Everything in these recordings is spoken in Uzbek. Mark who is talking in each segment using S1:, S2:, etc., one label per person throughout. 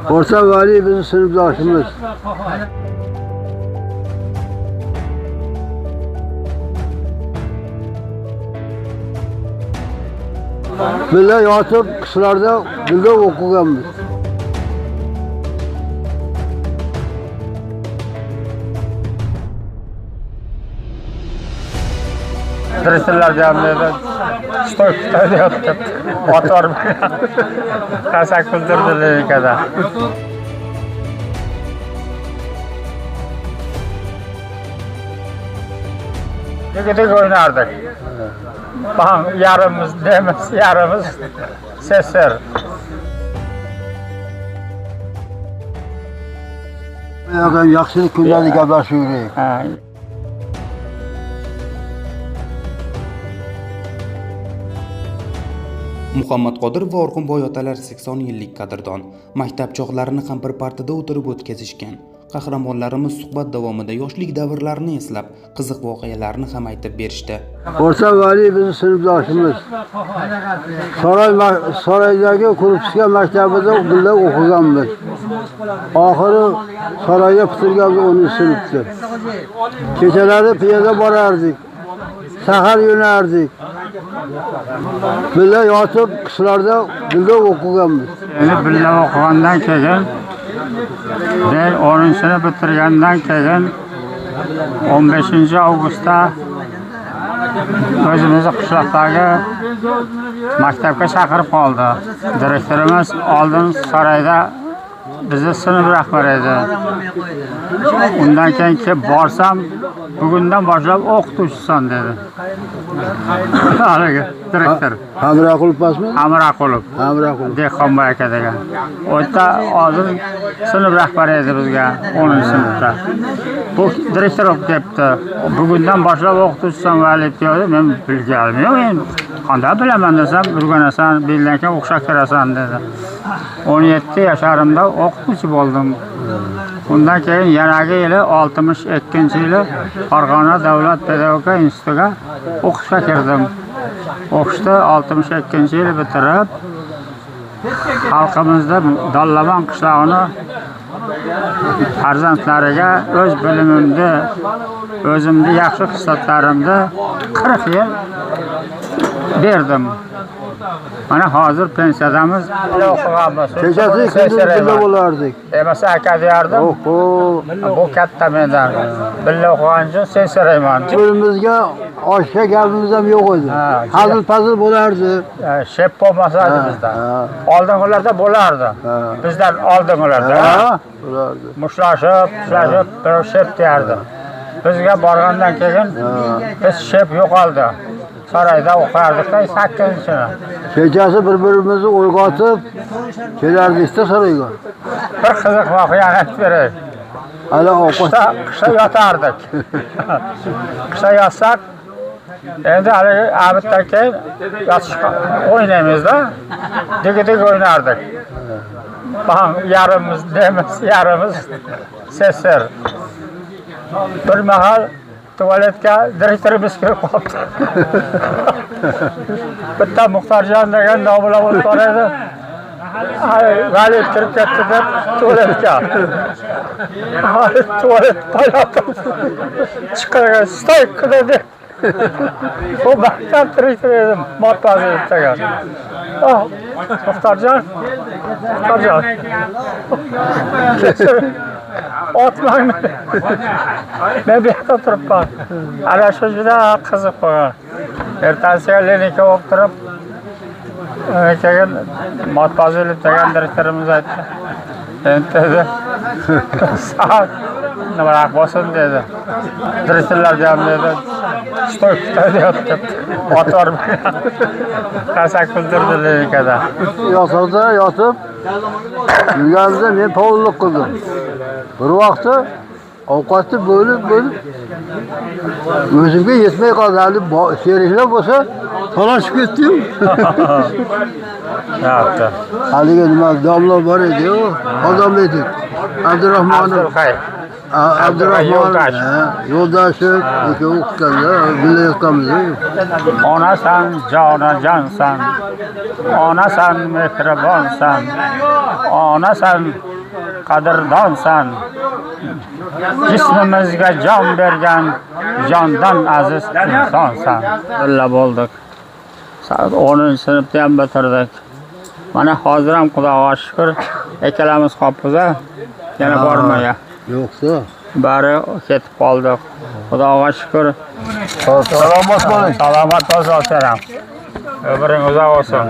S1: Orta Vali bizim sınıfdaşımız. Birga yotib qishlarda birga o'qiganmiz.
S2: Direktorlar jamiyatida stoy kutayotdi. Motor qasak qildirdilar kada. Degidek o'ynardik. Bang yarimiz demiz, yarimiz sesir.
S1: Yaxshilik kunlarni gaplashib yuraylik.
S3: Muhammad Qodir va Orqunboy otalar 80 yillik qadrdon. Maktab chog'larini ham bir partada o'tirib o'tkazishgan. Qahramonlarimiz suhbat davomida yoshlik davrlarini eslab, qiziq voqealarni ham aytib berishdi.
S1: Orta Vali bizim sınıfdaşımız. Saraydagi Kurupska maktabida birga o'qiganmiz. Oxiri Sarayga bitirganmiz 10-sinfda. Kechalari piyoda borardik. Sahar yo'nardik. Birga yotib qishlarda birga o'qiganmiz.
S2: Birga o'qigandan keyin ben 10-sinf bitirgandan keyin 15-avgustda o'zimizni qishloqdagi maktabga chaqirib qoldi. Direktorimiz oldin Sarayda bizni sinf rahbari edi. Undan keyin kelib borsam, bugundan boshlab o'qituvchisan dedi. Haligi direktor.
S1: Hamraqulov emasmi?
S2: Hamraqulov. Dehqonboy aka degan. O yerda hozir sinf rahbari edi bizga 10-sinfda. Bu direktor olib kelibdi. Bugundan boshlab o'qituvchisan Vali dedi. Men bilganim yo'q endi. Qanday bilaman desam, o'rganasan, beldan keyin o'xshab kirasan dedi. 17 yosharimda o'qituvchi bo'ldim. Undan keyin yanagi yili 62-yili Farg'ona davlat pedagogika institutiga o'qishga kirdim. O'qishda 62-yili bitirib, xalqimizda Dallaman qishlog'ini farzandlariga o'z bilimimni, o'zimni yaxshi xislatlarimni 40 yil berdim. Mana hozir pensiyadamiz. O'qiganmiz.
S1: Kechasi birga bo'lardik.
S2: Emasa aka derdim. Bu katta mendan. Birga o'qigan uchun sensirayman.
S1: Qo'limizga oshga gapimiz ham yo'q edi. Hazil-pazil bo'lardi.
S2: Shep bo'lmasa bizda. Oldingilarda bo'lardi. Bizdan oldingilarda.
S1: Bo'lardi.
S2: Mushtlashib, bir shep derdi. Bizga borgandan keyin biz shep yo'qoldi. Sarayda o'qirdik-da 8-sini.
S1: Kechasi bir-birimizni uyg'otib kelardik-da Sarayga.
S2: Bir qiziq voqeani aytib beray.
S1: Hali ovqatda
S2: qishda yotardik. Qishda yotsak, endi haligi abiddan keyin yotishga o'ynaymiz-da. Degidek o'ynardik. Bang yarimiz demiz, yarimiz sesir. Bir mahal tualetga direktorimiz kirib qoldi. Bitta Muxtorjon degan nomla o'tgan edi. Vali kirib ketdi deb tualetga. Tualet paylatib chiqargan stoy qildi. Bu maktab direktori edim, Matbazi degan. Muxtorjon. Otmang. Men bu yerda turibman. Ana shu juda qiziq bo'lgan. Ertasiga Lenika olib turib, keyin Matbazilov degan direktorimiz aytdi. Endi soat nimalar bo'lsin dedi. Direktorlar jamiyatida stoy kutayotdi. Motor qasak qildirdilar kada.
S1: Yotoqda yotib yurganimda men povullik qildim. Bir vaqtda ovqatni bo'lib o'zimga yetmay qoldi. Hali sheriklar bo'lsa talashib ketdi-yu.
S2: Yaptı.
S1: Haligi nima domla bor edi-yu, odam edi. Abdurahmonov. Abdurahmon yo'ldoshev ikkovi o'qitganda birga yotganmiz.
S2: Onasan, jonajonsan. Onasan, mehribonsan. Onasan, qadrdonsan. Jismimizga jon bergan, jondan aziz insonsan. Billa bo'ldik. Soat 10-sinfda ham bitirdik. Mana hozir ham Xudoga shukr, ikkalamiz qopmiz-a. Yana bormaya.
S1: Yo'qsa.
S2: Bari ketib qoldik. Xudoga shukr.
S1: Salomat bo'ling.
S2: Salomat bo'lsin. Ömring uzoq bo'lsin.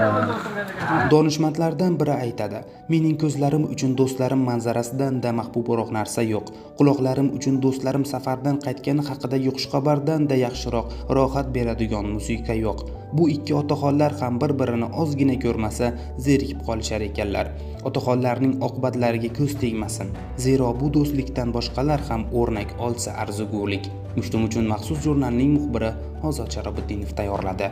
S3: Donishmandlardan biri aytadi: "Mening ko'zlarim uchun do'stlarim manzarasidan-da mahbubroq narsa yo'q. Quloqlarim uchun do'stlarim safardan qaytgani haqidagi xushxabardan-da yaxshiroq rohat beradigan musiqa yo'q." Bu ikki otaxonlar ham bir-birini ozgina ko'rmasa zerikib qolishar ekanlar. Otaxonlarning oqibatlariga ko'z tegmasin. Zero bu do'stlikdan boshqalar ham o'rnak olsa arzigulik. Mushtum uchun maxsus jurnalning muxbiri Ozod Sharobiddinov tayyorladi.